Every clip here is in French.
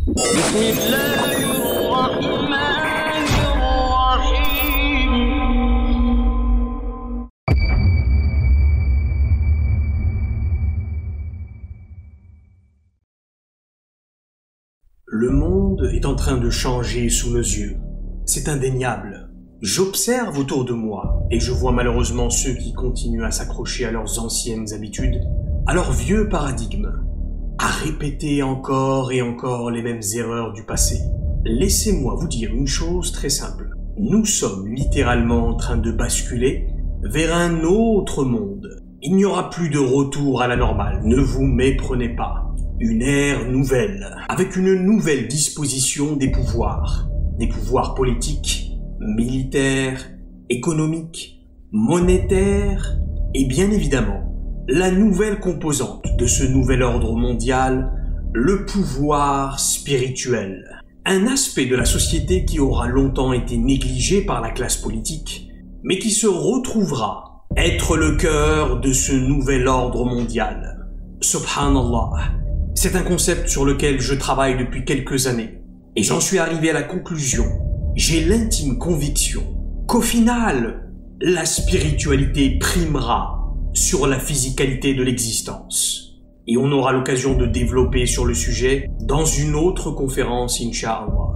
بسم الله الرحمن الرحيم. Le monde est en train de changer sous nos yeux. C'est indéniable. J'observe autour de moi et je vois malheureusement ceux qui continuent à s'accrocher à leurs anciennes habitudes, à leurs vieux paradigmes, à répéter encore et encore les mêmes erreurs du passé. Laissez-moi vous dire une chose très simple. Nous sommes littéralement en train de basculer vers un autre monde. Il n'y aura plus de retour à la normale, ne vous méprenez pas. Une ère nouvelle, avec une nouvelle disposition des pouvoirs politiques, militaires, économiques, monétaires et bien évidemment la nouvelle composante de ce nouvel ordre mondial, le pouvoir spirituel. Un aspect de la société qui aura longtemps été négligé par la classe politique, mais qui se retrouvera être le cœur de ce nouvel ordre mondial. Subhanallah, c'est un concept sur lequel je travaille depuis quelques années, et j'en suis arrivé à la conclusion, j'ai l'intime conviction qu'au final, la spiritualité primera sur la physicalité de l'existence. Et on aura l'occasion de développer sur le sujet dans une autre conférence, Inch'Allah.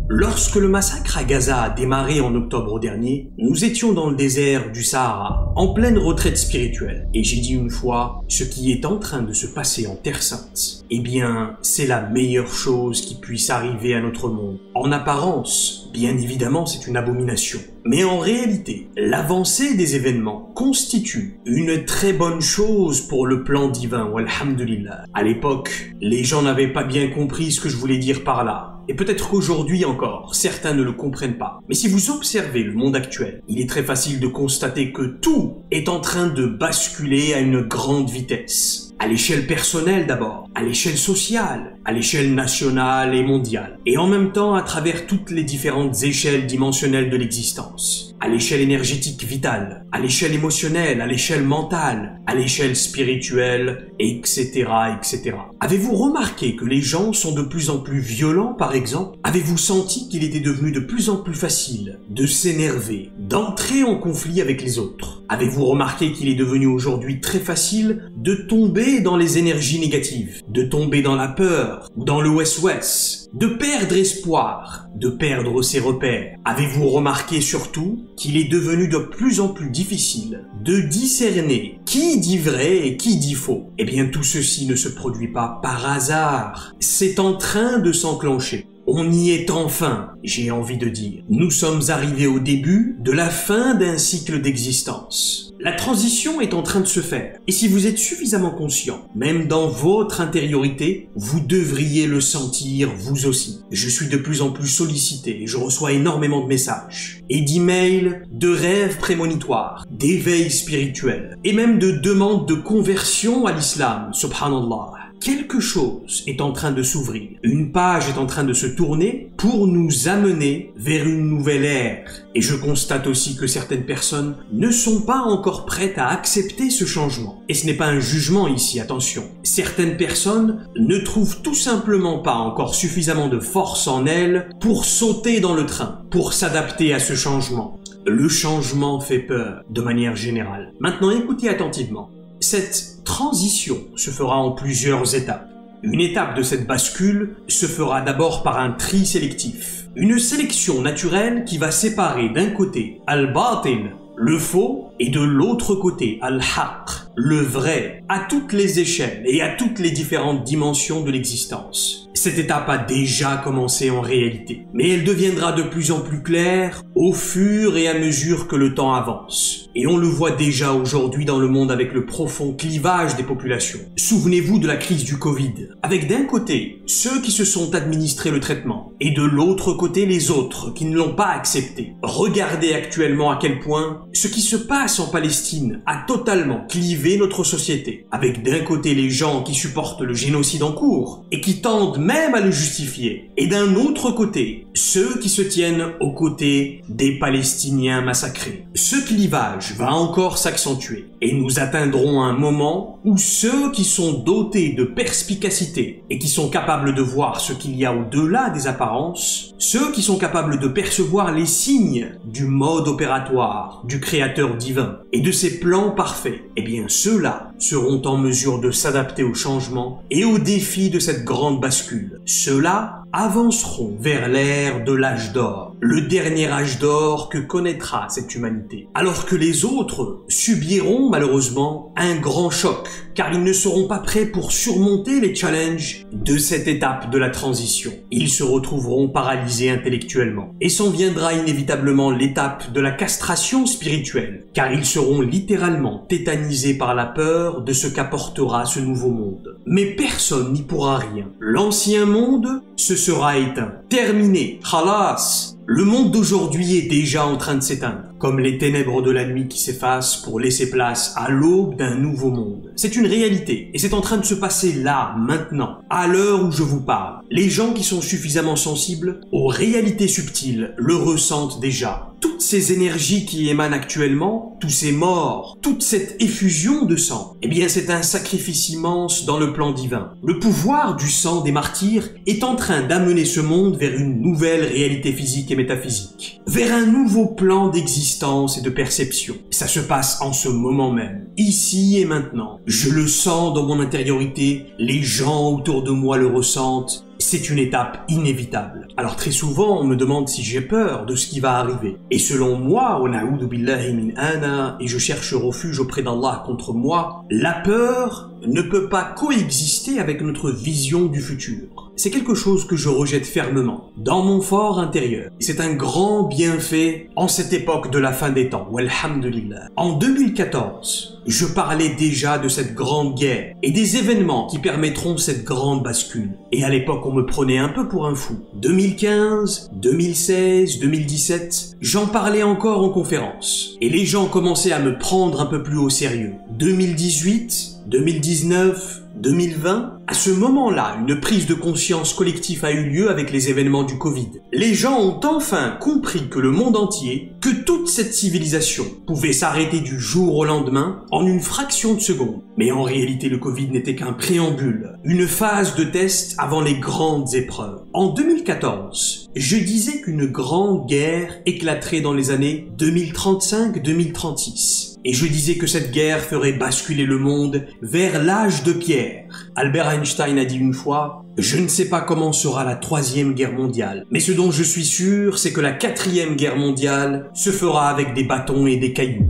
Lorsque le massacre à Gaza a démarré en octobre dernier, nous étions dans le désert du Sahara, en pleine retraite spirituelle. Et j'ai dit une fois, ce qui est en train de se passer en Terre Sainte, eh bien, c'est la meilleure chose qui puisse arriver à notre monde. En apparence, bien évidemment, c'est une abomination. Mais en réalité, l'avancée des événements constitue une très bonne chose pour le plan divin, walhamdulillah. À l'époque, les gens n'avaient pas bien compris ce que je voulais dire par là. Et peut-être qu'aujourd'hui encore, certains ne le comprennent pas. Mais si vous observez le monde actuel, il est très facile de constater que tout est en train de basculer à une grande vitesse. À l'échelle personnelle d'abord, à l'échelle sociale, à l'échelle nationale et mondiale. Et en même temps à travers toutes les différentes échelles dimensionnelles de l'existence. À l'échelle énergétique vitale, à l'échelle émotionnelle, à l'échelle mentale, à l'échelle spirituelle, etc., etc. Avez-vous remarqué que les gens sont de plus en plus violents, par exemple? Avez-vous senti qu'il était devenu de plus en plus facile de s'énerver, d'entrer en conflit avec les autres? Avez-vous remarqué qu'il est devenu aujourd'hui très facile de tomber dans les énergies négatives, de tomber dans la peur, dans le wes-wes, de perdre espoir, de perdre ses repères? Avez-vous remarqué surtout qu'il est devenu de plus en plus difficile de discerner qui dit vrai et qui dit faux? Eh bien, tout ceci ne se produit pas par hasard. C'est en train de s'enclencher. On y est enfin, j'ai envie de dire. Nous sommes arrivés au début de la fin d'un cycle d'existence. La transition est en train de se faire. Et si vous êtes suffisamment conscient, même dans votre intériorité, vous devriez le sentir vous aussi. Je suis de plus en plus sollicité et je reçois énormément de messages et d'emails, de rêves prémonitoires, d'éveil spirituel et même de demandes de conversion à l'islam, subhanallah. Quelque chose est en train de s'ouvrir, une page est en train de se tourner pour nous amener vers une nouvelle ère. Et je constate aussi que certaines personnes ne sont pas encore prêtes à accepter ce changement. Et ce n'est pas un jugement ici, attention. Certaines personnes ne trouvent tout simplement pas encore suffisamment de force en elles pour sauter dans le train, pour s'adapter à ce changement. Le changement fait peur, de manière générale. Maintenant, écoutez attentivement. Cette transition se fera en plusieurs étapes. Une étape de cette bascule se fera d'abord par un tri sélectif. Une sélection naturelle qui va séparer d'un côté al-batil, le faux, et de l'autre côté al-haq, le vrai, à toutes les échelles et à toutes les différentes dimensions de l'existence. Cette étape a déjà commencé en réalité, mais elle deviendra de plus en plus claire au fur et à mesure que le temps avance. Et on le voit déjà aujourd'hui dans le monde avec le profond clivage des populations. Souvenez-vous de la crise du Covid, avec d'un côté ceux qui se sont administrés le traitement, et de l'autre côté les autres qui ne l'ont pas accepté. Regardez actuellement à quel point ce qui se passe en Palestine a totalement clivé notre société, avec d'un côté les gens qui supportent le génocide en cours, et qui tendent même à le justifier, et d'un autre côté, ceux qui se tiennent aux côtés des Palestiniens massacrés. Ce clivage décalage va encore s'accentuer et nous atteindrons un moment où ceux qui sont dotés de perspicacité et qui sont capables de voir ce qu'il y a au-delà des apparences, ceux qui sont capables de percevoir les signes du mode opératoire du Créateur divin et de ses plans parfaits, eh bien ceux-là seront en mesure de s'adapter aux changements et aux défis de cette grande bascule. Ceux-là avanceront vers l'ère de l'âge d'or, le dernier âge d'or que connaîtra cette humanité. Alors que les autres subiront malheureusement un grand choc, car ils ne seront pas prêts pour surmonter les challenges de cette étape de la transition. Ils se retrouveront paralysés intellectuellement. Et s'en viendra inévitablement l'étape de la castration spirituelle, car ils seront littéralement tétanisés par la peur de ce qu'apportera ce nouveau monde. Mais personne n'y pourra rien. L'ancien monde se sera éteint. Terminé. Khalas. Le monde d'aujourd'hui est déjà en train de s'éteindre, comme les ténèbres de la nuit qui s'effacent pour laisser place à l'aube d'un nouveau monde. C'est une réalité, et c'est en train de se passer là, maintenant, à l'heure où je vous parle. Les gens qui sont suffisamment sensibles aux réalités subtiles le ressentent déjà. Toutes ces énergies qui émanent actuellement, tous ces morts, toute cette effusion de sang, eh bien c'est un sacrifice immense dans le plan divin. Le pouvoir du sang des martyrs est en train d'amener ce monde vers une nouvelle réalité physique et métaphysique, vers un nouveau plan d'existence et de perception. Ça se passe en ce moment même, ici et maintenant. Je le sens dans mon intériorité, les gens autour de moi le ressentent. C'est une étape inévitable. Alors très souvent, on me demande si j'ai peur de ce qui va arriver. Et selon moi, wa na'udhu billahi min ana, et je cherche refuge auprès d'Allah contre moi, la peur ne peut pas coexister avec notre vision du futur. C'est quelque chose que je rejette fermement, dans mon fort intérieur. C'est un grand bienfait en cette époque de la fin des temps. Walhamdulillah. En 2014, je parlais déjà de cette grande guerre et des événements qui permettront cette grande bascule. Et à l'époque, on me prenait un peu pour un fou. 2015, 2016, 2017, j'en parlais encore en conférence. Et les gens commençaient à me prendre un peu plus au sérieux. 2018, 2019, 2020, à ce moment-là, une prise de conscience collective a eu lieu avec les événements du Covid. Les gens ont enfin compris que le monde entier, que toute cette civilisation pouvait s'arrêter du jour au lendemain en une fraction de seconde. Mais en réalité, le Covid n'était qu'un préambule, une phase de test avant les grandes épreuves. En 2014, je disais qu'une grande guerre éclaterait dans les années 2035-2036. Et je disais que cette guerre ferait basculer le monde vers l'âge de pierre. Albert Einstein a dit une fois « Je ne sais pas comment sera la 3e guerre mondiale, mais ce dont je suis sûr, c'est que la 4e guerre mondiale se fera avec des bâtons et des cailloux. »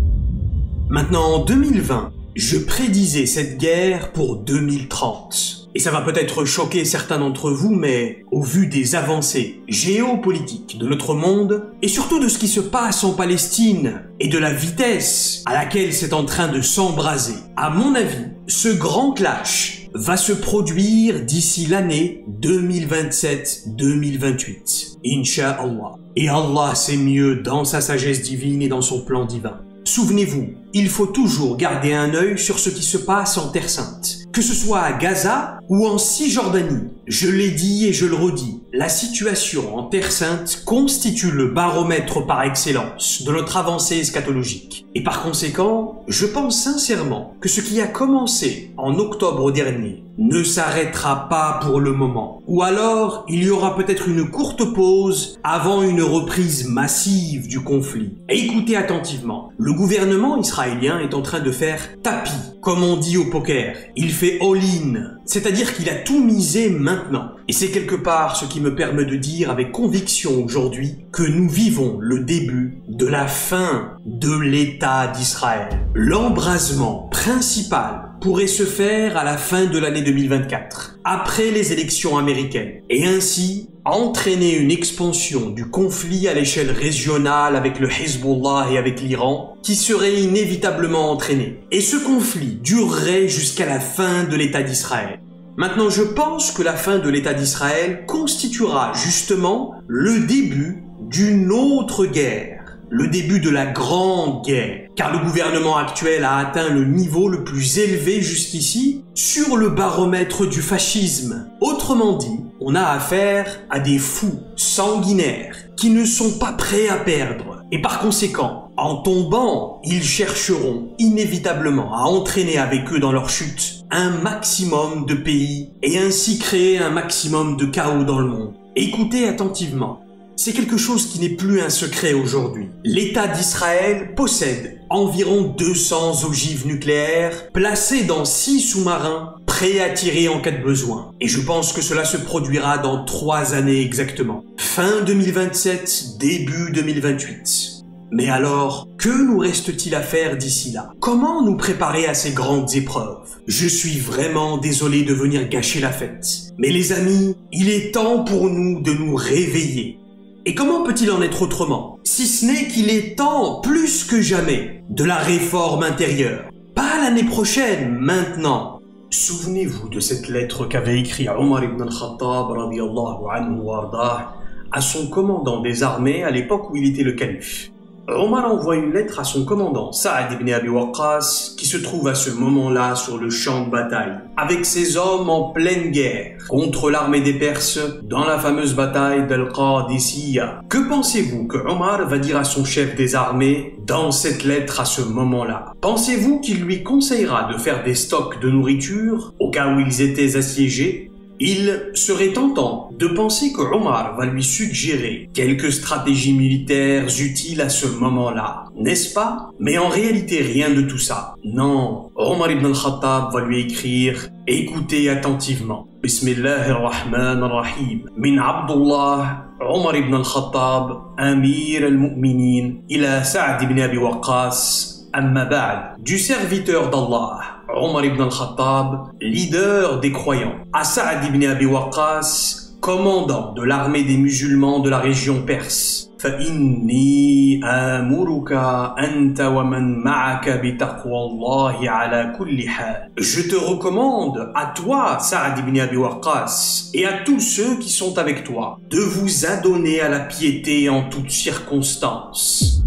Maintenant, en 2020, je prédisais cette guerre pour 2030. Et ça va peut-être choquer certains d'entre vous, mais au vu des avancées géopolitiques de notre monde, et surtout de ce qui se passe en Palestine, et de la vitesse à laquelle c'est en train de s'embraser, à mon avis, ce grand clash va se produire d'ici l'année 2027-2028. Inch'Allah. Et Allah sait mieux dans sa sagesse divine et dans son plan divin. Souvenez-vous, il faut toujours garder un œil sur ce qui se passe en Terre Sainte. Que ce soit à Gaza ou en Cisjordanie, je l'ai dit et je le redis, la situation en Terre Sainte constitue le baromètre par excellence de notre avancée eschatologique. Et par conséquent, je pense sincèrement que ce qui a commencé en octobre dernier ne s'arrêtera pas pour le moment. Ou alors, il y aura peut-être une courte pause avant une reprise massive du conflit. Et écoutez attentivement, le gouvernement israélien est en train de faire tapis, comme on dit au poker. Il fait all-in, c'est-à-dire qu'il a tout misé maintenant. Et c'est quelque part ce qui me permet de dire avec conviction aujourd'hui que nous vivons le début de la fin de l'État d'Israël. L'embrasement principal pourrait se faire à la fin de l'année 2024, après les élections américaines, et ainsi entraîner une expansion du conflit à l'échelle régionale avec le Hezbollah et avec l'Iran, qui serait inévitablement entraîné. Et ce conflit durerait jusqu'à la fin de l'État d'Israël. Maintenant, je pense que la fin de l'État d'Israël constituera justement le début d'une autre guerre. Le début de la grande guerre, car le gouvernement actuel a atteint le niveau le plus élevé jusqu'ici sur le baromètre du fascisme. Autrement dit, on a affaire à des fous sanguinaires qui ne sont pas prêts à perdre. Et par conséquent, En tombant, ils chercheront inévitablement à entraîner avec eux dans leur chute un maximum de pays et ainsi créer un maximum de chaos dans le monde. Écoutez attentivement. C'est quelque chose qui n'est plus un secret aujourd'hui. L'État d'Israël possède environ 200 ogives nucléaires placées dans 6 sous-marins prêts à tirer en cas de besoin. Et je pense que cela se produira dans 3 années exactement. Fin 2027, début 2028. Mais alors, que nous reste-t-il à faire d'ici là? Comment nous préparer à ces grandes épreuves? Je suis vraiment désolé de venir gâcher la fête. Mais les amis, il est temps pour nous de nous réveiller. Et comment peut-il en être autrement? Si ce n'est qu'il est temps, plus que jamais, de la réforme intérieure. Pas l'année prochaine, maintenant. Souvenez-vous de cette lettre qu'avait écrite Omar ibn al-Khattab radiyallahu anhu wa ardah à son commandant des armées à l'époque où il était le calife. Omar envoie une lettre à son commandant, Saad ibn Abi Waqqas, qui se trouve à ce moment-là sur le champ de bataille, avec ses hommes en pleine guerre, contre l'armée des Perses, dans la fameuse bataille d'Al-Qadisiyya. Que pensez-vous que Omar va dire à son chef des armées dans cette lettre à ce moment-là? Pensez-vous qu'il lui conseillera de faire des stocks de nourriture, au cas où ils étaient assiégés? Il serait tentant de penser que Omar va lui suggérer quelques stratégies militaires utiles à ce moment-là, n'est-ce pas? Mais en réalité, rien de tout ça. Non, Omar ibn al-Khattab va lui écrire « Écoutez attentivement. Bismillahirrahmanirrahim. Min Abdullah, Omar ibn al-Khattab, Amir al-Mu'minin, ila Sa'd ibn Abi Waqqas, amma ba'd. Du serviteur d'Allah. Omar ibn al-Khattab, leader des croyants, à Sa'd ibn Abi Waqqas, commandant de l'armée des musulmans de la région perse. فَإِنِّي آمُرُكَ أَنْتَ وَمَنْ مَعَكَ بِتَقْوَى اللَّهِ عَلَى كُلِّ حَالٍ. Je te recommande à toi, Sa'd ibn Abi Waqqas, et à tous ceux qui sont avec toi, de vous adonner à la piété en toutes circonstances.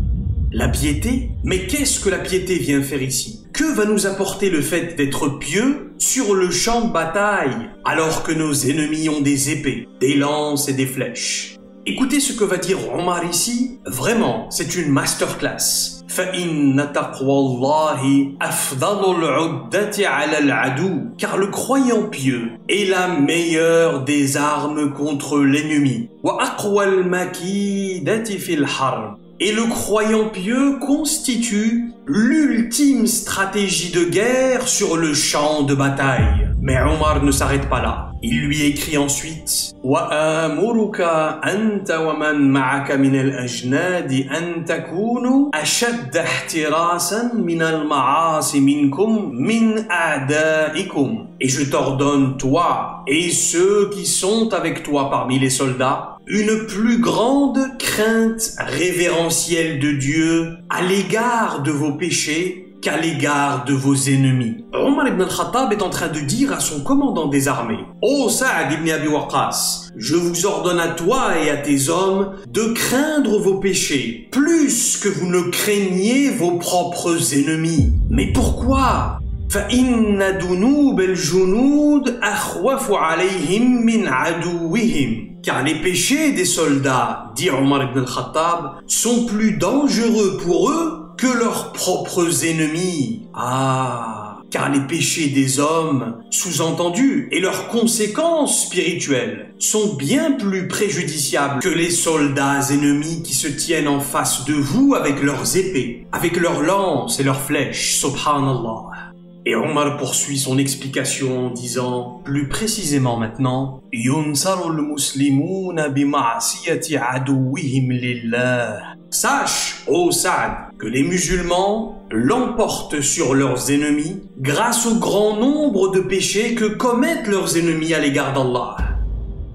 La piété? Mais qu'est-ce que la piété vient faire ici? Que va nous apporter le fait d'être pieux sur le champ de bataille, alors que nos ennemis ont des épées, des lances et des flèches? Écoutez ce que va dire Omar ici. Vraiment, c'est une masterclass. فَإِنَّ تَقْوَى اللَّهِ أَفْضَلُ الْعُدَّةِ عَلَى الْعَدُوِّ. Car le croyant pieux est la meilleure des armes contre l'ennemi. وَأَقْوَى الْمَكِيدَةِ فِي الْحَرْبِ. Et le croyant pieux constitue l'ultime stratégie de guerre sur le champ de bataille. Mais Omar ne s'arrête pas là. Il lui écrit ensuite وَآمُرُكَ أَنْتَ وَمَنْ مَعَكَ مِنَ الْأَجْنَادِ أَنْ تَكُونُوا أَشَدَّ احْتِرَاسًا مِنَ الْمَعَاصِ مِنْكُمْ مِنْ أَعْدَائِكُمْ. Et je t'ordonne, toi et ceux qui sont avec toi parmi les soldats, une plus grande crainte révérentielle de Dieu à l'égard de vos péchés qu'à l'égard de vos ennemis. Omar ibn al-Khattab est en train de dire à son commandant des armées: « Ô Sa'd ibn Abi Waqqas, je vous ordonne à toi et à tes hommes de craindre vos péchés plus que vous ne craignez vos propres ennemis. » Mais pourquoi? فَإِنَّ دُنُوبَ الْجُنُودِ أَخْوَفُ عَلَيْهِمْ مِنْ عَدُوِّهِمْ. Car les péchés des soldats, dit Omar ibn al-Khattab, sont plus dangereux pour eux que leurs propres ennemis. Ah, car les péchés des hommes, sous-entendus, et leurs conséquences spirituelles sont bien plus préjudiciables que les soldats ennemis qui se tiennent en face de vous avec leurs épées, avec leurs lances et leurs flèches, subhanallah. Et Omar poursuit son explication en disant, plus précisément maintenant, يُنْصَرُ الْمُسْلِمُونَ بِمَعْصِيَةِ عَدُوِّهِمْ لِلَّهِ. Sache, ô Sa'd, que les musulmans l'emportent sur leurs ennemis grâce au grand nombre de péchés que commettent leurs ennemis à l'égard d'Allah.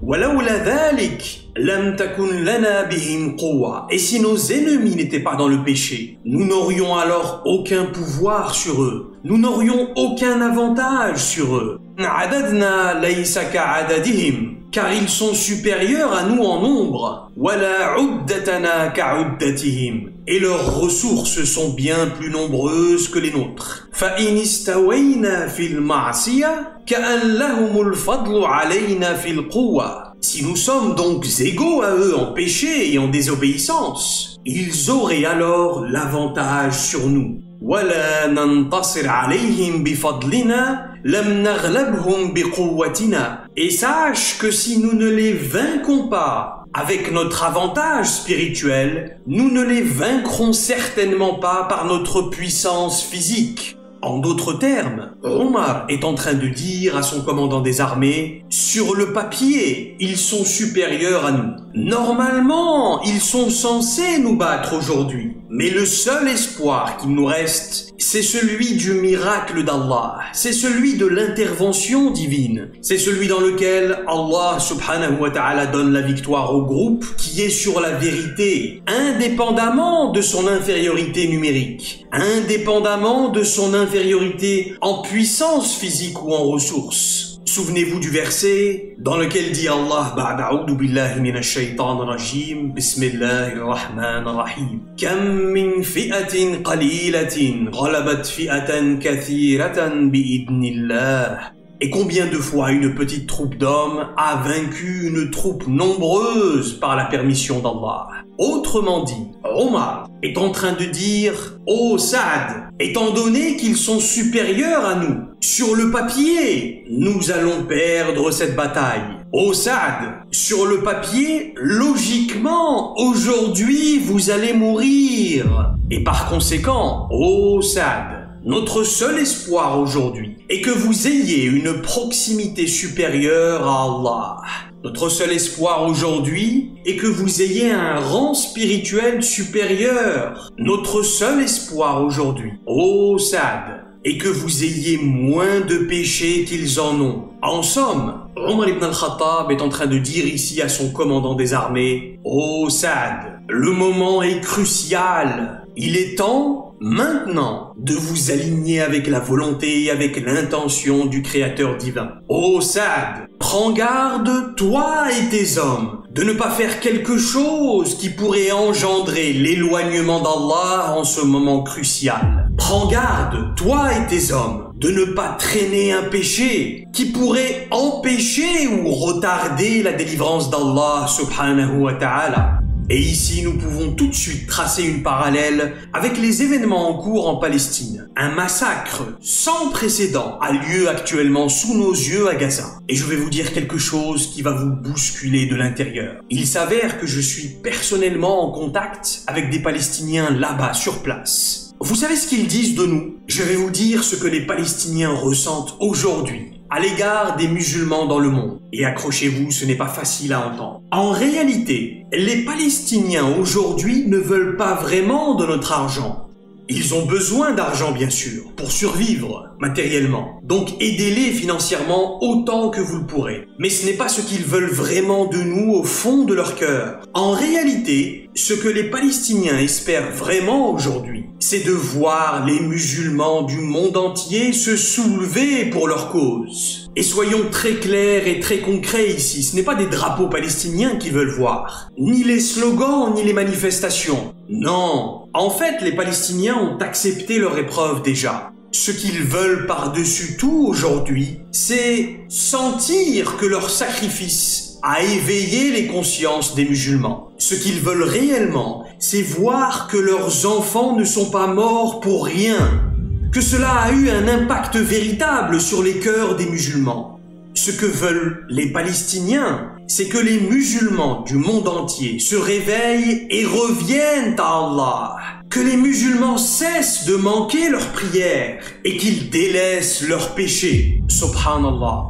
وَلَوْلَا ذَلِكَ لَمْ تَكُنْ لَنَا بِهِمْ قُوَّةٌ. Et si nos ennemis n'étaient pas dans le péché, nous n'aurions alors aucun pouvoir sur eux. Nous n'aurions aucun avantage sur eux. عَدَدْنَا لَيْسَ كَعَدَدِهِمْ. Car ils sont supérieurs à nous en nombre. وَلَا عُدَّتَنَا كَعُدَّتِهِمْ. Et leurs ressources sont bien plus nombreuses que les nôtres. فَإِنِ اسْتَوَيْنَا فِي الْمَعْصِيَةِ كَأَنْ لَهُمُ الْفَضْلُ عَلَيْنَا فِي الْقُوَّةِ. Si nous sommes donc égaux à eux en péché et en désobéissance, ils auraient alors l'avantage sur nous. وَلَا نَنْتَصِرْ عَلَيْهِمْ بِفَضْلِنَا لَمْ نَغْلَبْهُمْ بِقُوَّتِنَا. Et sache que si nous ne les vainquons pas avec notre avantage spirituel, nous ne les vaincrons certainement pas par notre puissance physique. En d'autres termes, Omar est en train de dire à son commandant des armées, sur le papier, ils sont supérieurs à nous. Normalement, ils sont censés nous battre aujourd'hui. Mais le seul espoir qu'il nous reste, c'est celui du miracle d'Allah. C'est celui de l'intervention divine. C'est celui dans lequel Allah subhanahu wa ta'ala donne la victoire au groupe qui est sur la vérité, indépendamment de son infériorité numérique, indépendamment de son infériorité en puissance physique ou en ressources. Souvenez-vous du verset dans lequel dit Allah ba'da a'udhu billahi minash shaytanir rajim bismillahir rahmanir rahim kam min fi'atin qalilatin ghalabat fi'atan kathiratan bi'idnillah. Et combien de fois une petite troupe d'hommes a vaincu une troupe nombreuse par la permission d'Allah. Autrement dit, Omar est en train de dire « Ô Saad, étant donné qu'ils sont supérieurs à nous, sur le papier, nous allons perdre cette bataille. Ô Saad, sur le papier, logiquement, aujourd'hui, vous allez mourir. Et par conséquent, ô Saad, notre seul espoir aujourd'hui est que vous ayez une proximité supérieure à Allah. Notre seul espoir aujourd'hui est que vous ayez un rang spirituel supérieur. Notre seul espoir aujourd'hui, ô Saad, est que vous ayez moins de péchés qu'ils en ont. En somme, Omar ibn al-Khattab est en train de dire ici à son commandant des armées, ô Saad, le moment est crucial. Il est temps, maintenant, de vous aligner avec la volonté et avec l'intention du Créateur divin. Ô Saad, prends garde, toi et tes hommes, de ne pas faire quelque chose qui pourrait engendrer l'éloignement d'Allah en ce moment crucial. Prends garde, toi et tes hommes, de ne pas traîner un péché qui pourrait empêcher ou retarder la délivrance d'Allah subhanahu wa ta'ala. Et ici, nous pouvons tout de suite tracer une parallèle avec les événements en cours en Palestine. Un massacre sans précédent a lieu actuellement sous nos yeux à Gaza. Et je vais vous dire quelque chose qui va vous bousculer de l'intérieur. Il s'avère que je suis personnellement en contact avec des Palestiniens là-bas, sur place. Vous savez ce qu'ils disent de nous? Je vais vous dire ce que les Palestiniens ressentent aujourd'hui à l'égard des musulmans dans le monde. Et accrochez-vous, ce n'est pas facile à entendre. En réalité, les Palestiniens aujourd'hui ne veulent pas vraiment de notre argent. Ils ont besoin d'argent, bien sûr, pour survivre matériellement. Donc aidez-les financièrement autant que vous le pourrez. Mais ce n'est pas ce qu'ils veulent vraiment de nous au fond de leur cœur. En réalité, ce que les Palestiniens espèrent vraiment aujourd'hui, c'est de voir les musulmans du monde entier se soulever pour leur cause. Et soyons très clairs et très concrets ici, ce n'est pas des drapeaux palestiniens qu'ils veulent voir, ni les slogans, ni les manifestations. Non, en fait, les Palestiniens ont accepté leur épreuve déjà. Ce qu'ils veulent par-dessus tout aujourd'hui, c'est sentir que leur sacrifice a éveillé les consciences des musulmans. Ce qu'ils veulent réellement, c'est voir que leurs enfants ne sont pas morts pour rien, que cela a eu un impact véritable sur les cœurs des musulmans. Ce que veulent les Palestiniens, c'est que les musulmans du monde entier se réveillent et reviennent à Allah. Que les musulmans cessent de manquer leurs prières et qu'ils délaissent leurs péchés. Subhanallah.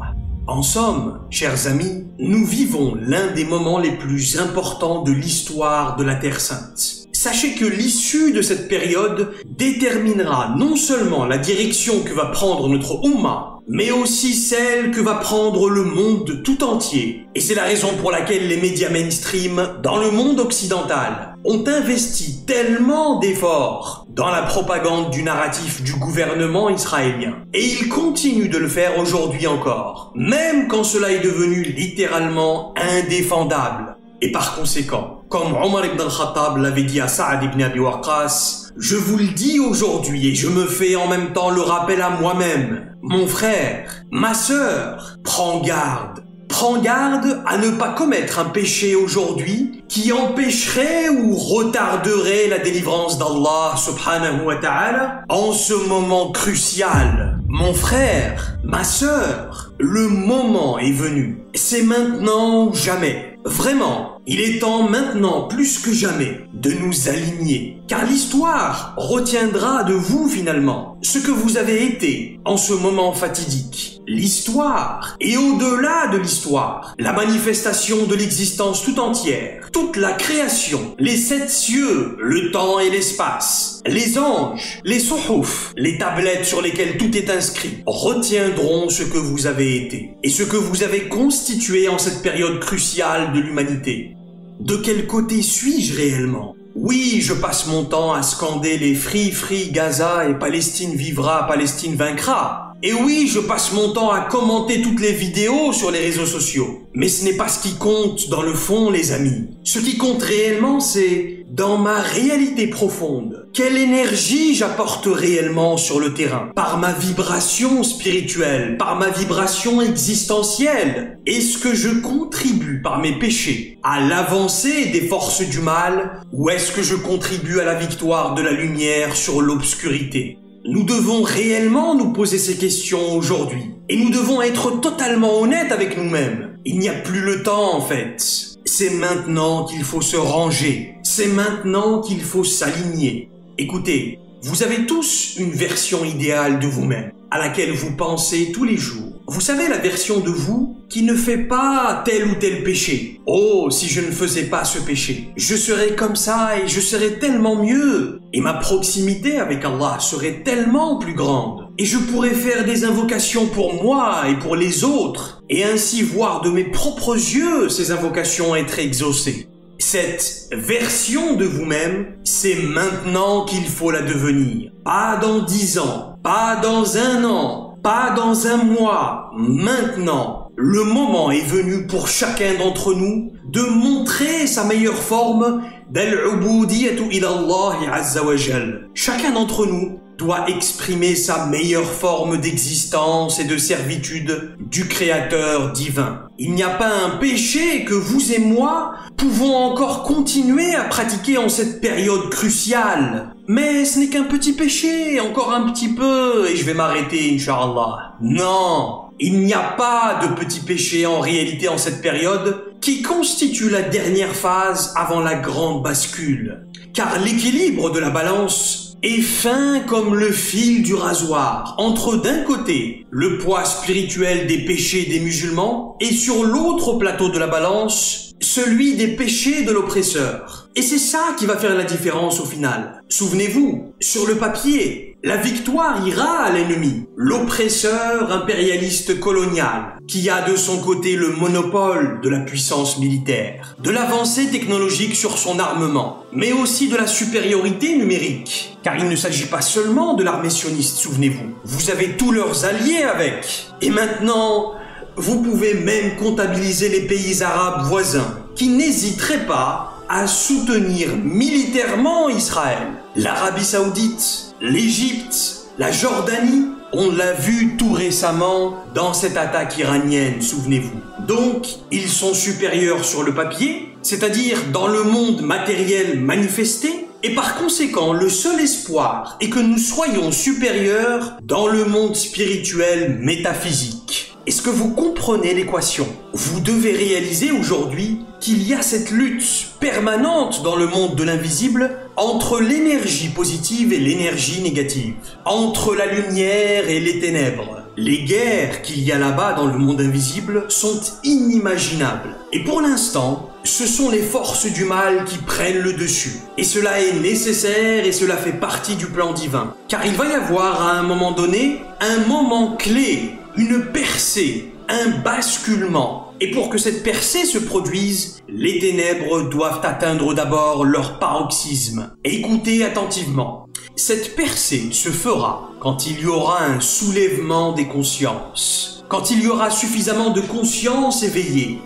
En somme, chers amis, nous vivons l'un des moments les plus importants de l'histoire de la Terre Sainte. Sachez que l'issue de cette période déterminera non seulement la direction que va prendre notre Ummah, mais aussi celle que va prendre le monde tout entier. Et c'est la raison pour laquelle les médias mainstream dans le monde occidental ont investi tellement d'efforts dans la propagande du narratif du gouvernement israélien. Et ils continuent de le faire aujourd'hui encore, même quand cela est devenu littéralement indéfendable. Et par conséquent, comme Omar ibn al-Khattab l'avait dit à Saad ibn Abi Waqqas, je vous le dis aujourd'hui et je me fais en même temps le rappel à moi-même. Mon frère, ma sœur, prends garde. Prends garde à ne pas commettre un péché aujourd'hui qui empêcherait ou retarderait la délivrance d'Allah subhanahu wa ta'ala en ce moment crucial. Mon frère, ma sœur, le moment est venu. C'est maintenant ou jamais. Vraiment, il est temps maintenant plus que jamais de nous aligner, car l'histoire retiendra de vous finalement ce que vous avez été en ce moment fatidique. L'histoire et au-delà de l'histoire, la manifestation de l'existence tout entière, toute la création, les 7 cieux, le temps et l'espace, les anges, les suhuf, les tablettes sur lesquelles tout est inscrit, retiendront ce que vous avez été et ce que vous avez constitué en cette période cruciale de l'humanité. De quel côté suis-je réellement ? Oui, je passe mon temps à scander les Free Free Gaza et Palestine vivra, Palestine vaincra. Et oui, je passe mon temps à commenter toutes les vidéos sur les réseaux sociaux. Mais ce n'est pas ce qui compte dans le fond, les amis. Ce qui compte réellement, c'est dans ma réalité profonde. Quelle énergie j'apporte réellement sur le terrain? Par ma vibration spirituelle, par ma vibration existentielle. Est-ce que je contribue par mes péchés à l'avancée des forces du mal, ou est-ce que je contribue à la victoire de la lumière sur l'obscurité? Nous devons réellement nous poser ces questions aujourd'hui. Et nous devons être totalement honnêtes avec nous-mêmes. Il n'y a plus le temps en fait. C'est maintenant qu'il faut se ranger. C'est maintenant qu'il faut s'aligner. Écoutez, vous avez tous une version idéale de vous-même, à laquelle vous pensez tous les jours. Vous savez, la version de vous qui ne fait pas tel ou tel péché. Oh, si je ne faisais pas ce péché, je serais comme ça et je serais tellement mieux. Et ma proximité avec Allah serait tellement plus grande. Et je pourrais faire des invocations pour moi et pour les autres, et ainsi voir de mes propres yeux ces invocations être exaucées. Cette version de vous-même, c'est maintenant qu'il faut la devenir. Pas dans 10 ans, pas dans 1 an, pas dans 1 mois, maintenant. Le moment est venu pour chacun d'entre nous de montrer sa meilleure forme d'al-ubudiyatu ila Allah azza wa jal. Chacun d'entre nous doit exprimer sa meilleure forme d'existence et de servitude du Créateur divin. Il n'y a pas un péché que vous et moi pouvons encore continuer à pratiquer en cette période cruciale. Mais ce n'est qu'un petit péché, encore un petit peu, et je vais m'arrêter, Inch'Allah. Non, il n'y a pas de petit péché en réalité en cette période qui constitue la dernière phase avant la grande bascule. Car l'équilibre de la balance est fin comme le fil du rasoir, entre d'un côté le poids spirituel des péchés des musulmans et sur l'autre plateau de la balance, celui des péchés de l'oppresseur. Et c'est ça qui va faire la différence au final. Souvenez-vous, sur le papier, la victoire ira à l'ennemi, l'oppresseur impérialiste colonial, qui a de son côté le monopole de la puissance militaire, de l'avancée technologique sur son armement, mais aussi de la supériorité numérique. Car il ne s'agit pas seulement de l'armée sioniste, souvenez-vous. Vous avez tous leurs alliés avec. Et maintenant, vous pouvez même comptabiliser les pays arabes voisins, qui n'hésiteraient pas à soutenir militairement Israël. L'Arabie Saoudite, l'Égypte, la Jordanie, on l'a vu tout récemment dans cette attaque iranienne, souvenez-vous. Donc, ils sont supérieurs sur le papier, c'est-à-dire dans le monde matériel manifesté, et par conséquent, le seul espoir est que nous soyons supérieurs dans le monde spirituel métaphysique. Est-ce que vous comprenez l'équation? Vous devez réaliser aujourd'hui qu'il y a cette lutte permanente dans le monde de l'invisible entre l'énergie positive et l'énergie négative, entre la lumière et les ténèbres. Les guerres qu'il y a là-bas dans le monde invisible sont inimaginables. Et pour l'instant, ce sont les forces du mal qui prennent le dessus. Et cela est nécessaire et cela fait partie du plan divin. Car il va y avoir à un moment donné, un moment clé, une percée, un basculement. Et pour que cette percée se produise, les ténèbres doivent atteindre d'abord leur paroxysme. Écoutez attentivement. Cette percée se fera quand il y aura un soulèvement des consciences, quand il y aura suffisamment de conscience éveillée.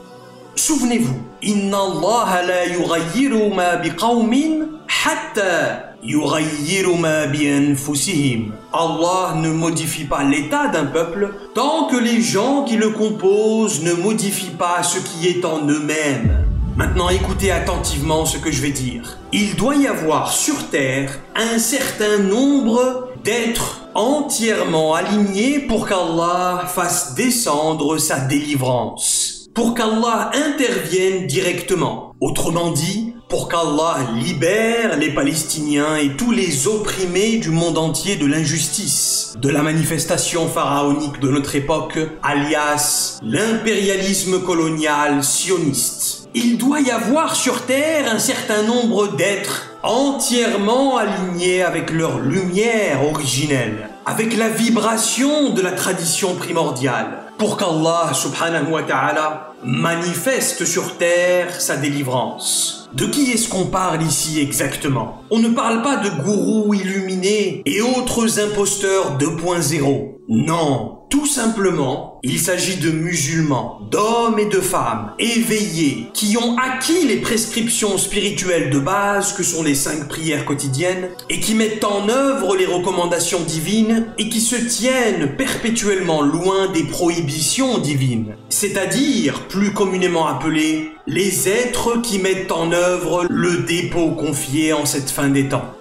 Souvenez-vous, Inna Allah la yughayyiru ma biqawmin hatta yughayyiru ma bi anfusihim. Allah ne modifie pas l'état d'un peuple tant que les gens qui le composent ne modifient pas ce qui est en eux-mêmes. Maintenant, écoutez attentivement ce que je vais dire. Il doit y avoir sur terre un certain nombre d'êtres entièrement alignés pour qu'Allah fasse descendre sa délivrance, pour qu'Allah intervienne directement. Autrement dit, pour qu'Allah libère les Palestiniens et tous les opprimés du monde entier de l'injustice, de la manifestation pharaonique de notre époque, alias l'impérialisme colonial sioniste. Il doit y avoir sur terre un certain nombre d'êtres entièrement alignés avec leur lumière originelle, avec la vibration de la tradition primordiale, pour qu'Allah subhanahu wa ta'ala manifeste sur terre sa délivrance. De qui est-ce qu'on parle ici exactement? On ne parle pas de gourous illuminés et autres imposteurs 2.0. Non, tout simplement, il s'agit de musulmans, d'hommes et de femmes éveillés qui ont acquis les prescriptions spirituelles de base que sont les 5 prières quotidiennes et qui mettent en œuvre les recommandations divines et qui se tiennent perpétuellement loin des prohibitions divines, c'est-à-dire plus communément appelés les êtres qui mettent en œuvre le dépôt confié en cette fin des temps.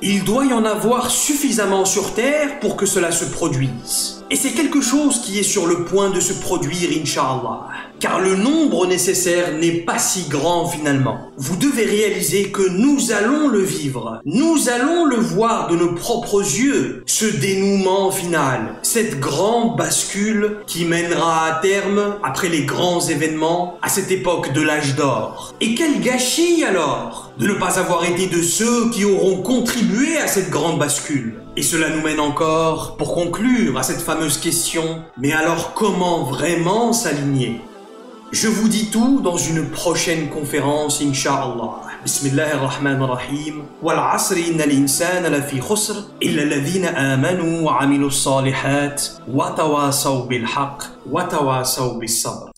Il doit y en avoir suffisamment sur terre pour que cela se produise. Et c'est quelque chose qui est sur le point de se produire, Inch'Allah. Car le nombre nécessaire n'est pas si grand finalement. Vous devez réaliser que nous allons le vivre. Nous allons le voir de nos propres yeux. Ce dénouement final. Cette grande bascule qui mènera à terme, après les grands événements, à cette époque de l'âge d'or. Et quel gâchis alors de ne pas avoir été de ceux qui auront contribué à cette grande bascule. Et cela nous mène encore, pour conclure, à cette fameuse question, mais alors comment vraiment s'aligner? Je vous dis tout dans une prochaine conférence, Inch'Allah. Bismillahirrahmanirrahim. Wal asri innal insana lafi khusr illa alladhina amanu wa amilus salihat wa tawasaw bil haqq wa tawasaw bis sabr.